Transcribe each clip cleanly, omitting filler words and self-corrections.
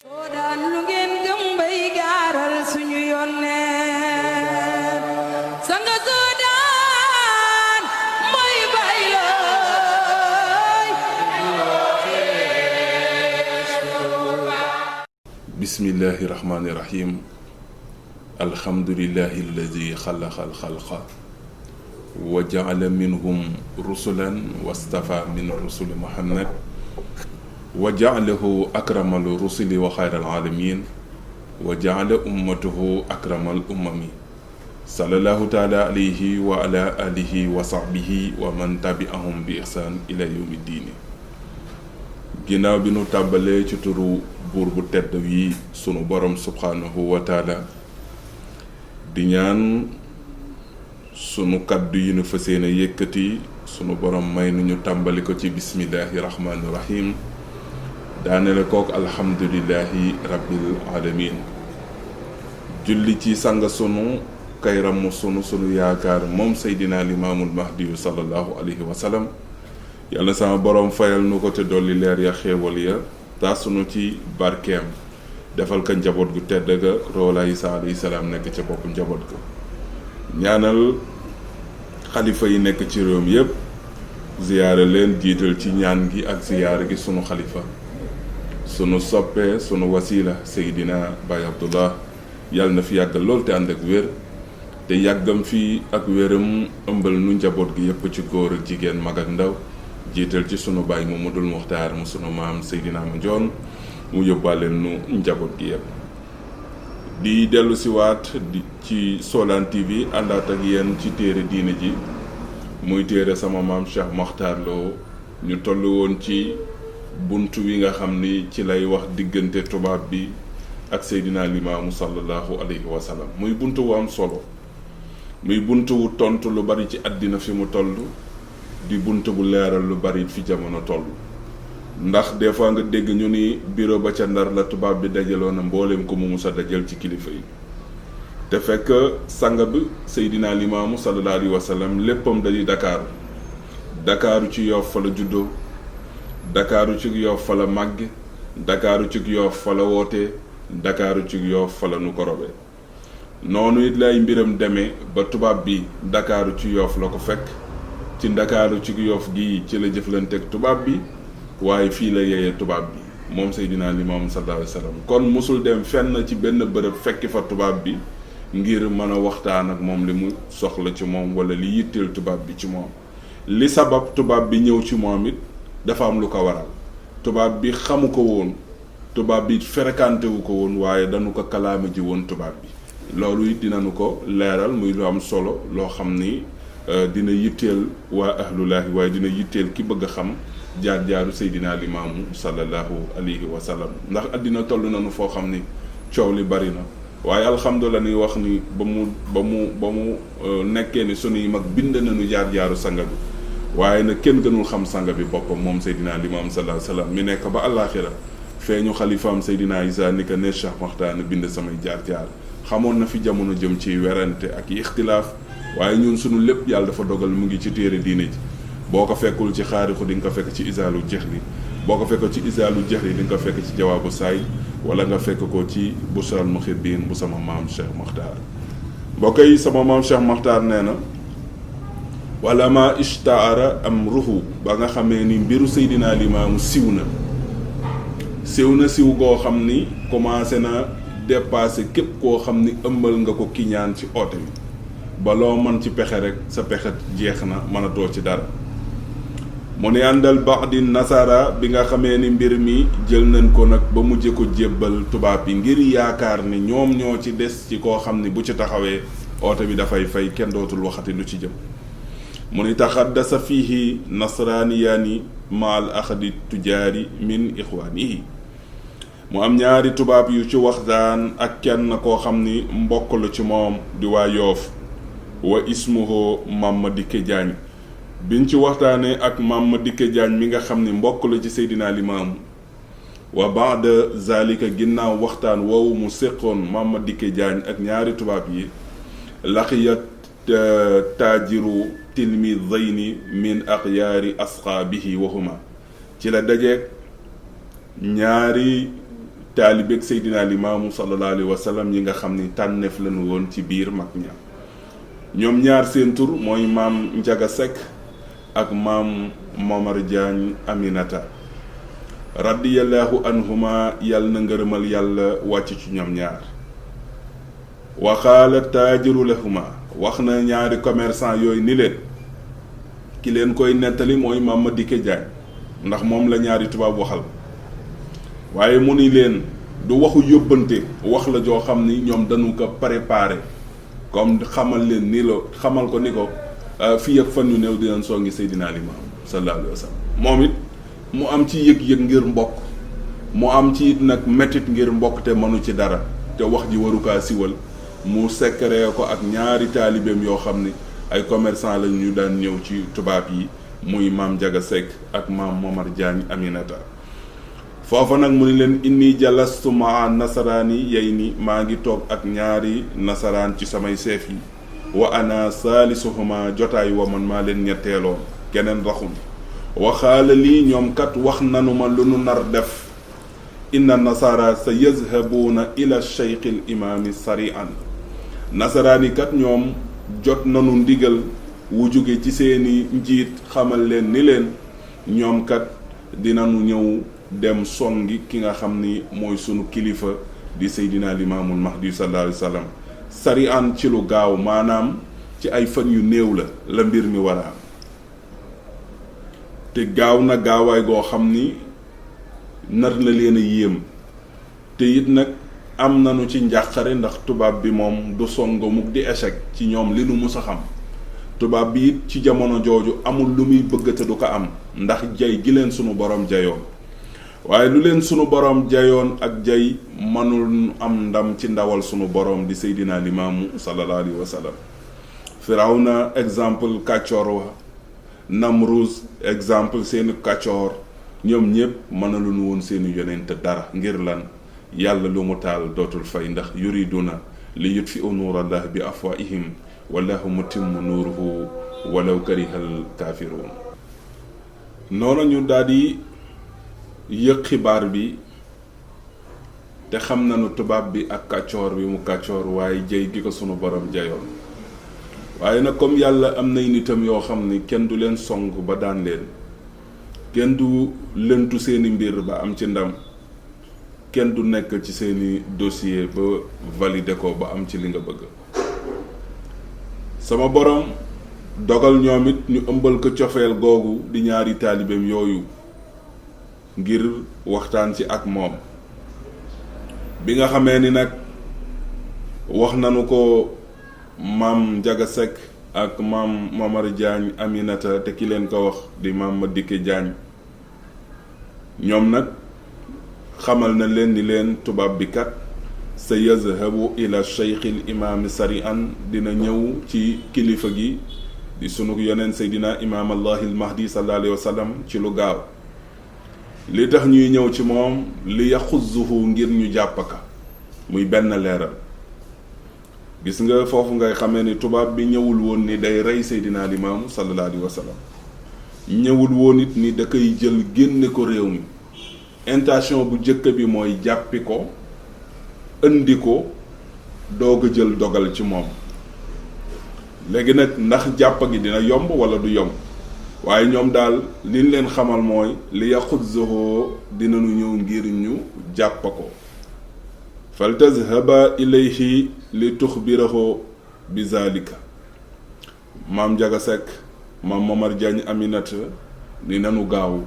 soo daan lu ngeen gëm bay gaaral suñu yónneen sanga soo daan mooy bay looy. bismillahi rahmaani rahim. alhamdulillahi alladi xalaqa alxalqa wa jaala minhum rusulan wastafa min rusuli muhammad wa jaalahu akramal rusuli wa xayral alamin wa jaala ummatahu akramal ummami sallallahu taala alayhi wa ala alihi wa sahbihi wa man tabi'ahum bi ihsan ila yawmi diini. ginnaaw bi nu tàmbalee ci turu buur bu tedd wi sunu borom subhanahu wa taala di ñaan sunu kàddu yi nu fas yéene yëkkati sunu borom may nu ñu tàmbali ko ci bismillahi rahmaani rahim daanele kook alhamdulillahi rabbil alamin. julli ci sanga sunu kayramu sunu yaakaar moom seydina limaamul mahdiyu sallallahu alayhi wa sallam. yàlla sama borom fayal nu ko te dolli leer ya xéewal ya taasunu ci barkeem defal ka njaboot gu tedd ga roolaa Isa alayhi salaam nekk ca bopp njaboot ga. ñaanal xalifa yi nekk ci réew mi yépp ziyaare leen jiital ci ñaan gi ak ziyaare gi sunu xalifa sunu soppe sunu wasila Seydina Baye Abdullah yàlla na fi yàggal lool te ànd ak wér te yàggam fi ak wéram ëmbal nu njaboot gi yépp ci góor ak jigéen mag ak ndaw jiital ci sunu baay Mamadul Muxtaar mu sunu maam Seydina Mandione mu yóbbaaleel nu njaboot gi yépp di dellu si waat ci Solan TV àndaat ak yéen ci téere diine ji muy téere sama maam Cheikh Mokhtar Lo. ñu toll woon ci bunt wi nga xam ni ci lay wax diggante tubaab bi ak Seydina Limaamu sallallahu alayhi wa sallam. muy bunt wu am solo muy bunt wu tontu lu bari ci àddina fi mu toll di bunt bu leeral lu bari fi jamono toll. ndax des fois nga dégg ñu ni bureau ba ca Ndar la tubaab bi dajaloon na mbooleem ko mu musa dajal ci kilifa yi te fekk sanga bi Seydina Limaamu sallallahu alayhi wa sallam léppam dañuy Dakaaru ci Yoff fa la juddoo, Dakaaru ci Yoff fa la màgge, Dakaaru ci Yoff fa la wootee, Dakaaru ci Yoff fa la nu ko robee. noonu it lay mbiram demee ba tubaab bi Dakaaru ci Yoff la ko fekk, ci Ndakaaru ci Yoff gi ci la jëflanteeg tubaab bi, waaye fii la yeyee tubaab bi moom Seydina Limaamu sallallahu alayhi wa sallam. kon musul dem fenn ci benn bërëb fekki fa tubaab bi ngir mën a waxtaan ak moom li mu soxla ci moom wala li yitteel tubaab bi ci moom. li sabab tubaab bi ñëw ci moom it dafa am lu ko waral. tubaab bi xamu ko woon, tubaab bi fréquenté wu ko woon, waaye dañu ko kalaame ji woon tubaab bi. loolu it dinañu ko leeral muy lu am solo loo xam ni dina yitteel waa ahlulaahi waaye dina yitteel ki bëgg a xam jaar-jaaru Seydina Limaamu sallallahu alayhi wa sallam. ndax àddina toll nañu foo xam ni coow li bari na waaye alhamdulilah ni wax ni ba mu nekkee ni sunuy mag bind nañu jaar-jaaru sanga bi waaye nag kenn gënul xam sanga bi boppam moom Seydina Limaamu sallallahu alayhi wa sallam mi nekk ba àllaaxira feeñu xalifaam Seydina Isa ni ko ne Cheikh Mokhtar bind samay jaar-jaar. xamoon na fi jamono jëm ci werante ak yi ixtilaaf waaye ñun sunu lépp yàlla dafa dogal mu ngi ci téere diine ji. boo ko fekkul ci xaarixu di nga ko fekk ci isaalu jexli, boo ko fekk ci isaalu jexli di nga ko fekk ci jawaabu saay wala nga fekk ko ci busral muhibbin bu sama maam Cheikh Mokhtar. mbokk yi sama maam Cheikh Mokhtar nee na wala ma ishtaara amruhu ba nga xamee ni mbiru Seydina Limaamu siw na siw goo xam ni commencé na dépassé képp koo xam ni ëmbal nga ko kiñaan ci oote bi ba loo mën ci pexe rek sa pexe jeex na mënatoo ci dara. mu ne àndal baxdi nasara bi nga xamee ni mbir mi jël nañ ko nag ba mujje ko jébbal tubaab bi ngir yaakaar ni ñoom ñoo ci des ci koo xam ni bu ci taxawee oote bi dafay fay kenn dootul waxati lu ci jëm. mu ni taxaddasa fiihi nasraaniyaani maal axadi tujaari min ixwaanihi. mu am ñaari tubaab yu ci waxtaan ak kenn koo xam ni mbokk la ci moom di waa Yoof wa ismuhu Mame Madické Diagne. biñ ci waxtaanee ak Mame Madické Diagne mi nga xam ni mbokk la ci Seydina Limaamu wa baada zalika ginnaaw waxtaan woowu mu séqoon Mame Madické Diagne ak ñaari tubaab yi laqiyat taajiru tilmidayni min axyaari asxaabihi waxuma ci la dajeeg ñaari taalibeeg Seydina Limaamu sallallahu alayhi wa sallam yi nga xam ni tànneef lañu woon ci biir mag ña. ñoom ñaar seen tur mooy maam Njaga Sekk ak maam Momar Diagne Aminata radiyallahu anhuma yàlla na ngërëmal yàlla wàcc ci ñoom ñaar. waxaala taajiru lahuma wax na ñaari commerçant yooyu ni leen ki leen koy nettali mooy maam Madické Diagne ndax moom la ñaari tubaab waxal waaye mu ni leen du waxu yóbbante wax la joo xam ni ñoom dañu ko préparé comme xamal leen ni la xamal ko ni ko fii ak fan yu néew dinañ songi Seydina Limaamu sallallahu alayhi wa sallam moom it mu am ci yëg-yëg ngir mbokk mu am ci it nag mettit ngir mbokk te mënu ci dara te wax ji waru kaa siwal mu sekkaree ko ak ñaari taalibeem yoo xam ni ay commerçant lañ ñu daan ñëw ci tubaab yi muy maam Njaga Sekk ak maam Momar Diagne Aminata foofa nag mu ni leen inni jalastu maa nasaraani yey ni maa ngi toog ak ñaari nasaraan ci samay seef yi wa ana saalisuhuma jotaay wa man maa leen ñetteeloon keneen raxum waxaala lii ñoom kat wax nanu ma lu nu nar def inna nasara sa yazhabuuna ila cheikh al imaami sarian nasaraani kat ñoom jot nanu ndigal wu jóge ci seeni njiit xamal leen ni leen ñoom kat dinanu ñëw dem songi ki nga xam ni mooy sunu kilifa di Seydina Limaamul Mahdi sallallahu alayhi wa sallam sarian ci lu gaaw maanaam ci ay fan yu néew la mbir mi war a am te gaaw na gaawaay goo xam ni nar na leen a yéem te it nag am nanu ci njàqare ndax tubaab bi moom du songo mukk di échec ci ñoom li nu mus a xam tubaab bi it ci jamono jooju amul lu muy bëgg te du ko am ndax jay gi leen sunu borom jayoon waaye lu leen sunu borom jayoon ak jay mënul am ndam ci ndawal sunu borom di Seydina Limaamu sallallahu alayhi wa sallam Firawna exemple kàccoor wa Namruz exemple seeni kàccoor ñoom ñépp mënaluñu woon seeni yonent dara ngir lan yàlla lu mu taal dootul fay ndax yuriduna li yutfi'u nuurallah bi afwaihim wallahu mutimmu nuuruhu walaw karihal kaafiruun noonu ñu daldi yëg xibaar bi te xam nañu tubaab bi ak kàccoor bi mu kàccoor waaye jay gi ko sunu borom jayoon waaye nag comme yàlla am nay nitam yoo xam ni kenn du leen song ba daan leen kenn du lëntu seeni mbir ba am ci ndam kenn du nekk ci seeni dossier ba valider ko ba am ci li nga bëgg sama borom dogal ñoom it ñu ëmbal ko cofeel googu di ñaari taalibeem yooyu ngir waxtaan ci ak moom bi nga xamee ni nag wax nanu ko maam Njaga Sekk ak maam Momar Diagne Aminata te ki leen ko wax di maam Madické Diagne ñoom nag xamal na leen ni leen tubaab bi kat sa yazhabu ila cheikh al imaam sarian dina ñëw ci kilifa gi di sunu yoneen Seydina imaam allahi al mahdi sallallahu alayhi wa sallam ci lu gaaw li tax ñuy ñëw ci moom li yaxuzuhu ngir ñu jàpp ka muy benn leeral gis nga foofu ngay xamee ni tubaab bi ñëwul woon ni day rey Seydina Limaamu sallallahu alayhi wa sallam ñëwul woon it ni da koy jël génne ko réew mi intention bu jëkk bi mooy jàppi ko indi ko doog a jël dogal ci moom léegi nag ndax jàpp gi dina yomb wala du yomb waaye ñoom daal liñ leen xamal mooy li yaxuzuhu dinañu ñëw ngir ñu jàpp ko fal tazhaba ilayhi li tuxbirahu bi zalika maam Njaga Sekk maam Momar Diagne Aminata ni nanu gaaw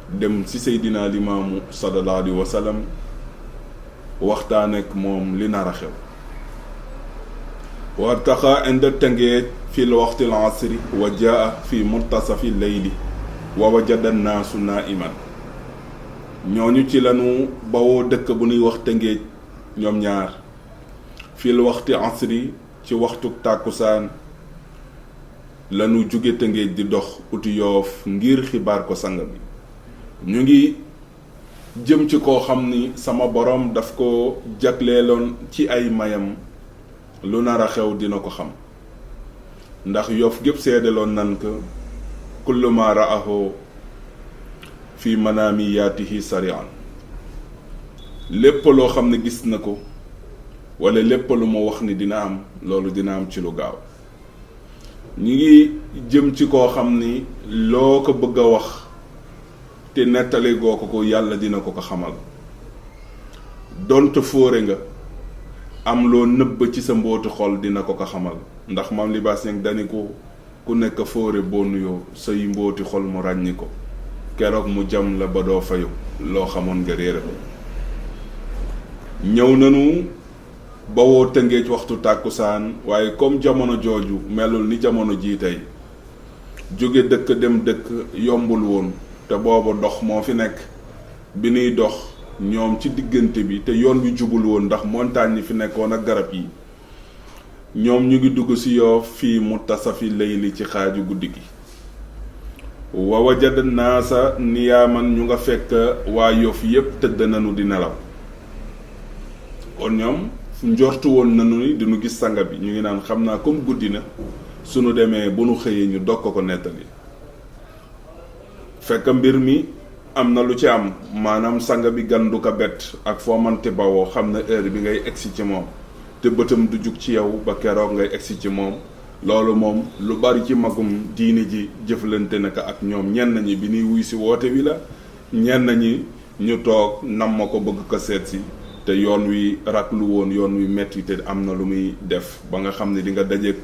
dem ci Seydina Limaamu sallallahu alayhi wa sallam waxtaan ak moom li nar a xew wartaxa inda Tëngéej fi waxti al asri wa jaa fi muntasafi leyli wa wajada naasu naiman ñooñu ci lanu bawoo dëkk bu ñuy wax Tëngéej ñoom ñaar fi waxti asri ci waxtu tàkkusaan lanu jóge Tëngéej di dox uti Yoof ngir xibaar ko sang bi ñu ngi jëm ci koo xam ni sama borom daf ko jagleeloon ci ay mayam lu nar a xew dina ko xam ndax Yoof gépp seedeloon nan ko kullu ma ra'ahu fi manamiyaatihi sari'an lépp loo xam ne gis na ko wala lépp lu ma wax ni dina am loolu dina am ci lu gaaw. ñi ngi jëm ci koo xam ni loo ko bëgg a wax te nettali goo ko yàlla dina ko xamal donte fóore nga am loo nëbb ci sa mbootu xol dina ko xamal ndax Maam Libaas Ñaŋ dani ko ku nekk fóore boo nuyoo say mbooti xol mu ràññi ko keroog mu jam la ba doo fayu loo xamoon nga réere ko. ñëw nanu ba woo Tëngéej waxtu tàkkusaan waaye comme jamono jooju melul ni jamono jii tey jóge dëkk dem dëkk yombul woon te booba dox moo fi nekk bi nuy dox ñoom ci diggante bi te yoon wi jubul woon ndax montagne yi fi nekkoon ak garab yi ñoom ñu ngi dugg ci Yoof fii muntasafi layli ci xaaju guddi gi. wa wajada naasa niyaaman ñu nga fekk waa Yoof yépp tëdd nañu di nelaw kon ñoom njortu woon nañu ni diñu gis sanga bi ñu ngi naan xam naa comme guddi na sunu demee bu nu xëyee ñu dog ko nettali. fekk mbir mi am na lu ci am maanaam sanga bi gandu ko bett ak foo mante bawoo xam na heure bi ngay egsi ci moom te bëtam du jug ci yow ba keroog ngay egsi ci moom. loolu moom lu bari ci magum diine ji jëflante naka ak ñoom ñenn ñi bi ñuy wuy si woote wi la ñenn ñi ñu toog nam ma ko bëgg ko seet si te yoon wi raklu woon yoon wi metti te am na lu muy def ba nga xam ne di nga dajeeg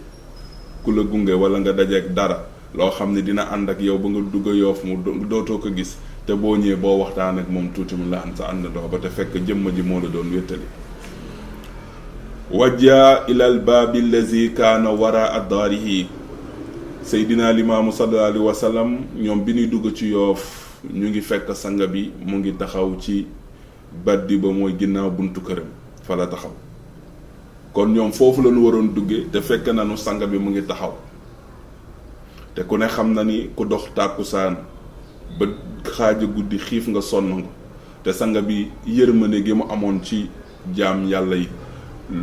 ku la gunge wala nga dajeeg dara loo xam ne dina ànd ak yow ba nga dugg Yoof mu dootoo ko gis te boo ñëwee boo waxtaan ak moom tuuti mu la am sa àndandoo ba te fekk jëmm ji moo la doon wéttali. wajja ilal baabi allazi kaana waraa daarihi Seydina Limaamu sallallahu alayhi wa sallam ñoom bi ñuy dugg ci Yoof ñu ngi fekk sanga bi mu ngi taxaw ci baddi ba mooy ginnaaw buntu këram fa la taxaw kon ñoom foofu la ñu waroon dugge te fekk nañu sanga bi mu ngi taxaw te ku ne xam na ni ku dox tàkkusaan ba xaaja guddi xiif nga sonn nga te sanga bi yërmande gi mu amoon ci jaam yàlla yi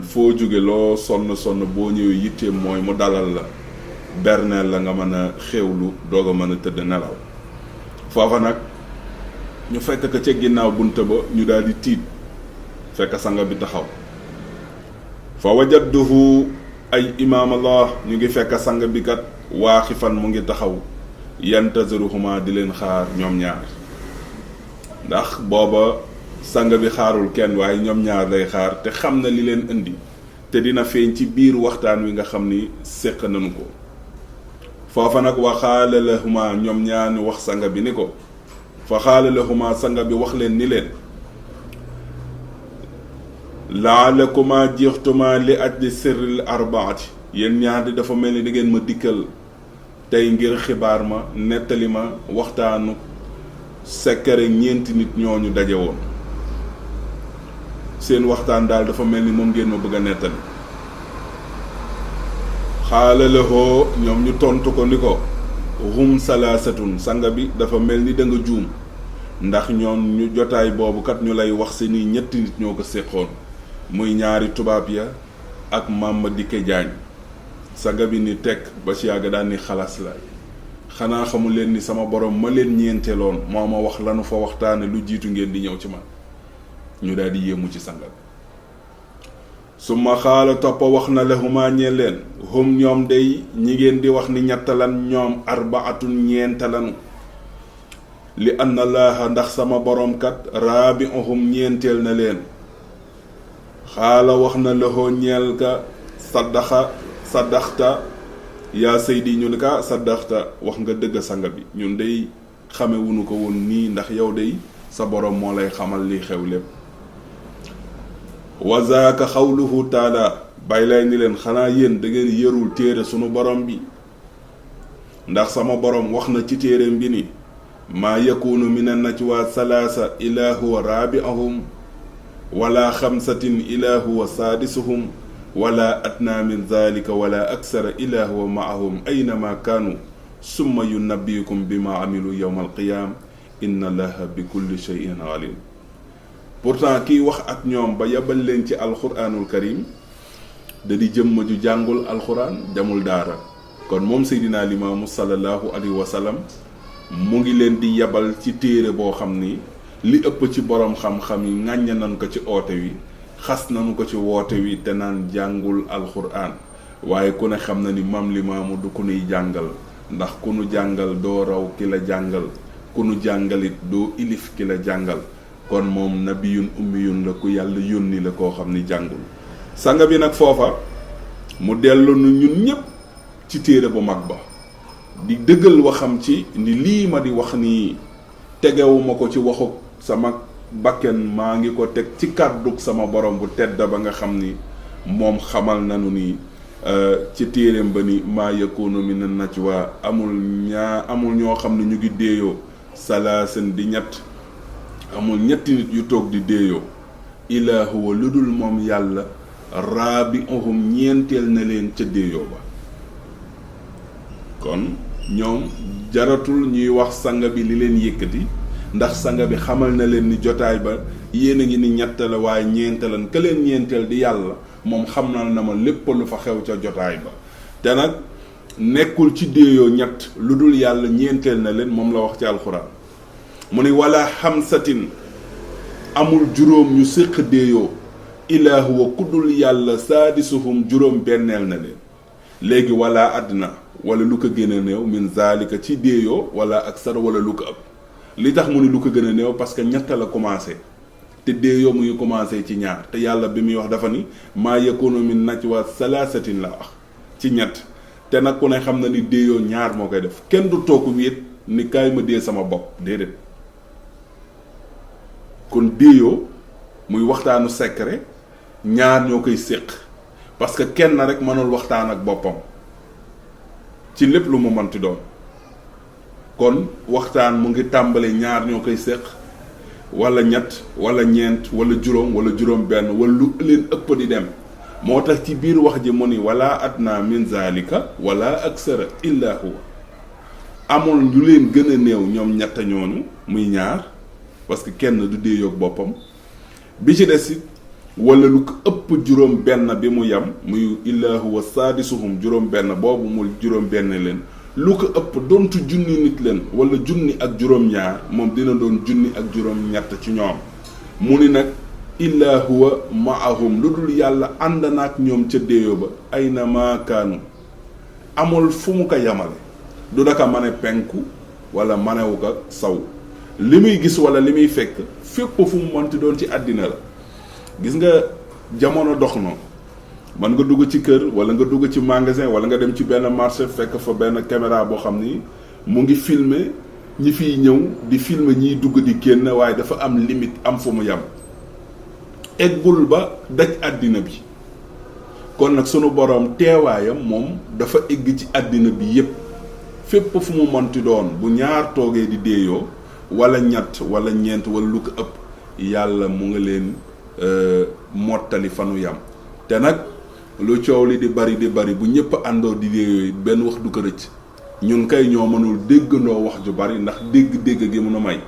foo jóge loo sonn boo ñëwee yitteem mooy mu dalal la berneel la nga mën a xewlu doog a mën a tëdd nelaw foofa nag ñu fekk ko ca ginnaaw bunta ba ñu daal di tiit fekk sanga bi taxaw fa wajadduhu ay imaam Allah ñu ngi fekk sanga bi kat waaxifan mu ngi taxaw yantaziruhuma di leen xaar ñoom ñaar ndax booba sanga bi xaarul kenn waaye ñoom ñaar lay xaar te xam na li leen indi te dina feeñ ci biir waxtaan wi nga xam ni séq nañu ko foofa nag wa xaala lahuma ñoom ñaar ni wax sanga bi ni ko fa xaala lahuma sanga bi wax leen ni leen laalakuma jeextuma li ajli sirril arbaati yéen ñaar di dafa mel ni da ngeen ma dikkal tey ngir xibaar ma nettali ma waxtaanu sekkare ñeenti nit ñooñu daje woon seen waxtaan daal dafa mel ni moom ngeen ma bëgg a nettali xaala lahoo ñoom ñu tontu ko ni ko hum salaasatun sanga bi dafa mel ni da nga juum ndax ñoom ñu jotaay boobu kat ñu lay wax si ni ñetti nit ñoo ko séqoon muy ñaari tubaab ya ak Mame Diké Diagne sanga bi ni tekk ba ci yàgg daan ni xalaas la xanaa xamul leen ni sama borom ma leen ñeenteeloon moo ma wax lanu fa waxtaane lu jiitu ngeen di ñëw ci man ñu daal di yéemu ci sanga bi suma xaala toppa wax na lahuma ñeen leen hum ñoom day ñi ngeen di wax ni ñettalan ñoom arbaatun ñeentalanu li anna laaha ndax sama borom kat raabi'uhum ñeenteel na leen xaala wax na lahoo ñeel ka saddaxta yaa saydi ñu ne ka saddaxta wax nga dëgg sanga bi ñun day xamewuñu ko woon nii ndax yow day sa borom moo lay xamal li xew lépp wa zaaka xawluhu taala bàyyi lay ni leen xanaa yéen da ngeen yërul téere sunu borom bi ndax sama borom wax na ci téereem bi ni maa yakunu min an-najwa salaasa ila huwa raabi'uhum wala xamsatin ila huwa saadisuhum wala adna min zalika wala aksara ila huwa maahum aynama kaanu summa yunabbiukum bima amilu yawma alqiyam inna allaha bi kulli shay'in alim pourtant kiy wax ak ñoom ba yabal leen ci alquranul karim da di jëmm ju jàngul alquran jamul daara kon moom Seydina Limaamu sallallahu alayhi wa sallam mu ngi leen di yabal ci téere boo xam ni li ëpp ci borom xam-xam yi ŋàññe nañ ko ci oote wi xas nañu ko ci woote wi te naan jàngul alxuraan waaye ku ne xam na ni Maam Limaamu du ku nuy jàngal ndax ku nu jàngal doo raw ki la jàngal ku nu jàngalit doo ilif ki la jàngal kon moom nabiyun ummiyun la ku yàlla yónni la koo xam ni jàngul sanga bi nag foofa mu dellu nu ñun ñépp ci téere bu mag ba di dëggal waxam ci ni lii ma di wax nii tegewuma ko ci waxu sama bakken maa ngi ko teg ci kàddug sama borom bu tedd ba nga xam ni moom xamal nanu ni ci téereem ba ni maa yakunu min najwa amul ñoo xam ne ñu ngi déeyoo salaasan di ñett amul ñetti nit yu toog di déeyoo illaa huwa lu dul moom yàlla raabi'uhum ñeenteel na leen ca déeyoo ba kon ñoom jaratul ñuy wax sanga bi li leen yëkkati ndax sanga bi xamal na leen ni jotaay ba yéen a ngi ni ñett la waaye ñeenteelan ka leen ñeenteel di yàlla moom xam na ma lépp lu fa xew ca jotaay ba te nag nekkul ci déeyoo ñett lu dul yàlla ñeenteel na leen moom la wax ci alxuraan mu ni wala xamsatin amul juróom ñu séq déeyoo illaa huwa kuddul yàlla saadisuhum juróom benneel na leen léegi wala àddina wala lu ko gën a néew min zalika ci déeyoo wala aksar wala lu ko ëpp li tax mu ni lu ko gën a néew parce que ñett la commencé te déeyoo mu ngi commencé ci ñaar te yàlla bi muy wax dafa ni maa yakunu min najwa salaasatin la wax ci ñett te nag ku ne xam na ni déeyoo ñaar moo koy def kenn du toog wéet ni kaay ma dee sama bopp déedéet kon déeyoo muy waxtaanu secret ñaar ñoo koy séq parce que kenn rek mënul waxtaan ak boppam ci lépp lu mu mënti doon kon waxtaan mu ngi tàmbale ñaar ñoo koy séq wala ñett wala ñeent wala juróom wala juróom benn wala lu leen ëpp di dem moo tax ci biir wax ji mu ni wala adna min zalika wala aksara illa huwa amul ñu leen gën a néew ñoom ñett ñooñu muy ñaar parce que kenn du déeyoog boppam bi ci des it wala lu ko ëpp juróom benn bi mu yam muy illa huwa saadisuhum juróom benn boobu mu juróom benn leen lu ko ëpp doontu junni nit leen wala junni ak juróom ñaar moom dina doon junni ak juróom ñett ci ñoom mu ni nag illa huwa maahum lu dul yàlla ànd na ak ñoom ca déeyo ba ay na maakaanu amul fu mu ko yamale du daka mane penku wala manewu ko saw li muy gis wala li muy fekk fépp fu mu mënti doon ci àddina la gis nga jamono dox na man nga dugg ci kër wala nga dugg ci magasin wala nga dem ci benn marché fekk fa benn caméra boo xam ni mu ngi filmer ñi fiy ñëw di filmer ñiy dugg di génn waaye dafa am limite am fu mu yam eggul ba daj àddina bi kon nag sunu boroom teewaayam moom dafa egg ci àddina bi yépp fépp fu mu mënti doon bu ñaar toogee di déeyoo wala ñett wala ñeent wala lu ko ëpp yàlla mu nga leen mottali fanu yam te nag lu coow li di bari bu ñëpp àndoo di déeyoo benn wax du ko rëcc ñun kay ñoo mënul déggandoo wax ju bari ndax dégg-dégg gi mun a may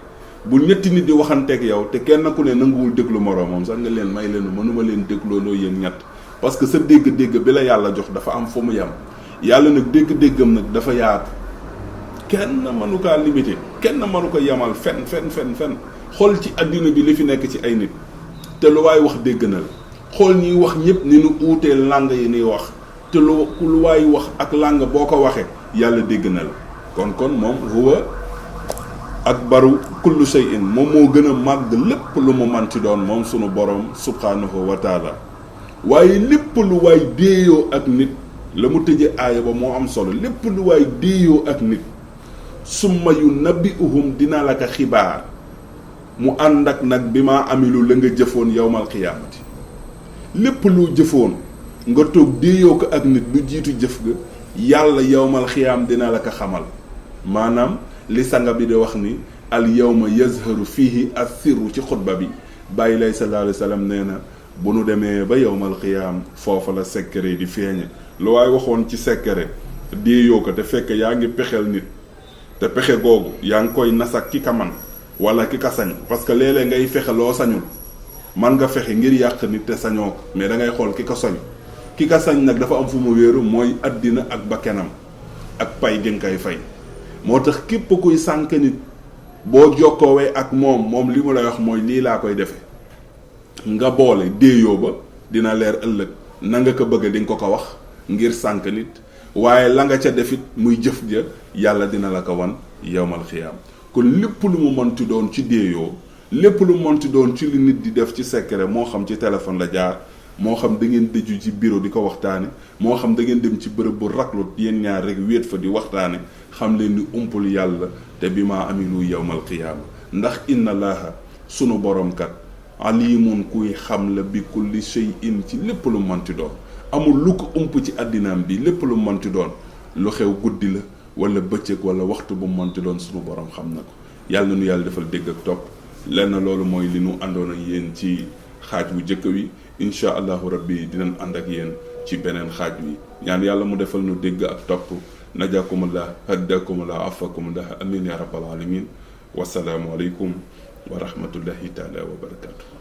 bu ñetti nit di waxanteeg yow te kenn ku ne nanguwul déglu moroomam sax nga leen may leen mënuma leen déglooloo yéen ñett parce que sa dégg-dégg bi la yàlla jox dafa am fu mu yam yàlla nag dégg-déggam nag dafa yaatu kenn mënu kaa limité kenn mënu ko yamal fen xool ci àddina bi li fi nekk ci ay nit te lu waay wax dégg na la xool ñuy wax ñëpp ni nu uutee langue yi niy wax te lu waay wax ak langue boo ko waxee yàlla dégg na la kon moom huwa akbaru kullu shay'in moom moo gën a màgg lépp lu mu manti doon moom sunu borom subhanahu wa taala waaye lépp lu waay déeyoo ak nit la mu tëje aaya ba moo am solo lépp lu waay déeyoo ak nit summa yunabbi'uhum dina la ko xibaar mu ànd ak nag bi maa amilu la nga jëfoon yawmal qiyaamati lépp lu jëfoon nga toog déeyoo ko ak nit lu jiitu jëf ga yàlla yawmal qiyaam dina la ko xamal maanaam li sanga bi di wax ni al yawma yazharu fihi as-sirru ci xutba bi bàyyi lay sallallahu alayhi wa sallam nee na bu nu demee ba yawmal qiyaam foofa la secret di feeñe lu waay waxoon ci secret déeyoo ko te fekk yaa ngi pexeel nit te pexe googu yaa ngi koy nasak ki ka man wala ki ka sañ parce que léeg-léeg ngay fexe loo sañul man nga fexe ngir yàq nit te sañoo ko mais da ngay xool ki ka sañ ki ka sañ nag dafa am fu mu wéeru mooy àddina ak bakkenam ak pay gi nga koy fay moo tax képp kuy sànk nit boo jokkoowee ak moom li mu lay wax mooy lii laa koy defee nga boole déeyoo ba dina leer ëllëg na nga ko bëgg di nga ko wax ngir sànk nit waaye la nga ca defit muy jëf ja yàlla dina la ko wan yowmal xiyaam. kon lépp lu mu mënti doon ci déeyoo lépp lu mu mënti doon ci li nit di def ci secret moo xam ci téléphone la jaar moo xam da ngeen dëju ci bureau di ko waxtaane moo xam da ngeen dem ci bërëb bu raglu yéen ñaar rek wéet fa di waxtaane xam leen ni umpul yàlla te bi maa amilu yowmal qiyaama ndax inna laaha sunu borom kat alimun kuy xam la bi kulli shay'in ci lépp lu mënti doon amul lu ko ump ci àddinaam bi lépp lu mënti doon lu xew guddi la wala bëccëg wala waxtu bu mënti doon sunu borom xam na ko yàlla na nu yàlla defal dégg ak topp lenn loolu mooy li nu àndoon ak yéen ci xaaj bu jëkk wi incha allahu rabbi dinañ ànd ak yéen ci beneen xaaj wi ñaan yàlla mu defal nu dégg ak topp najakumullah haddakumullah afakumullah amin ya rabbal alamin wasalaamu aleykum wa rahmatullahi taala wa barakatuh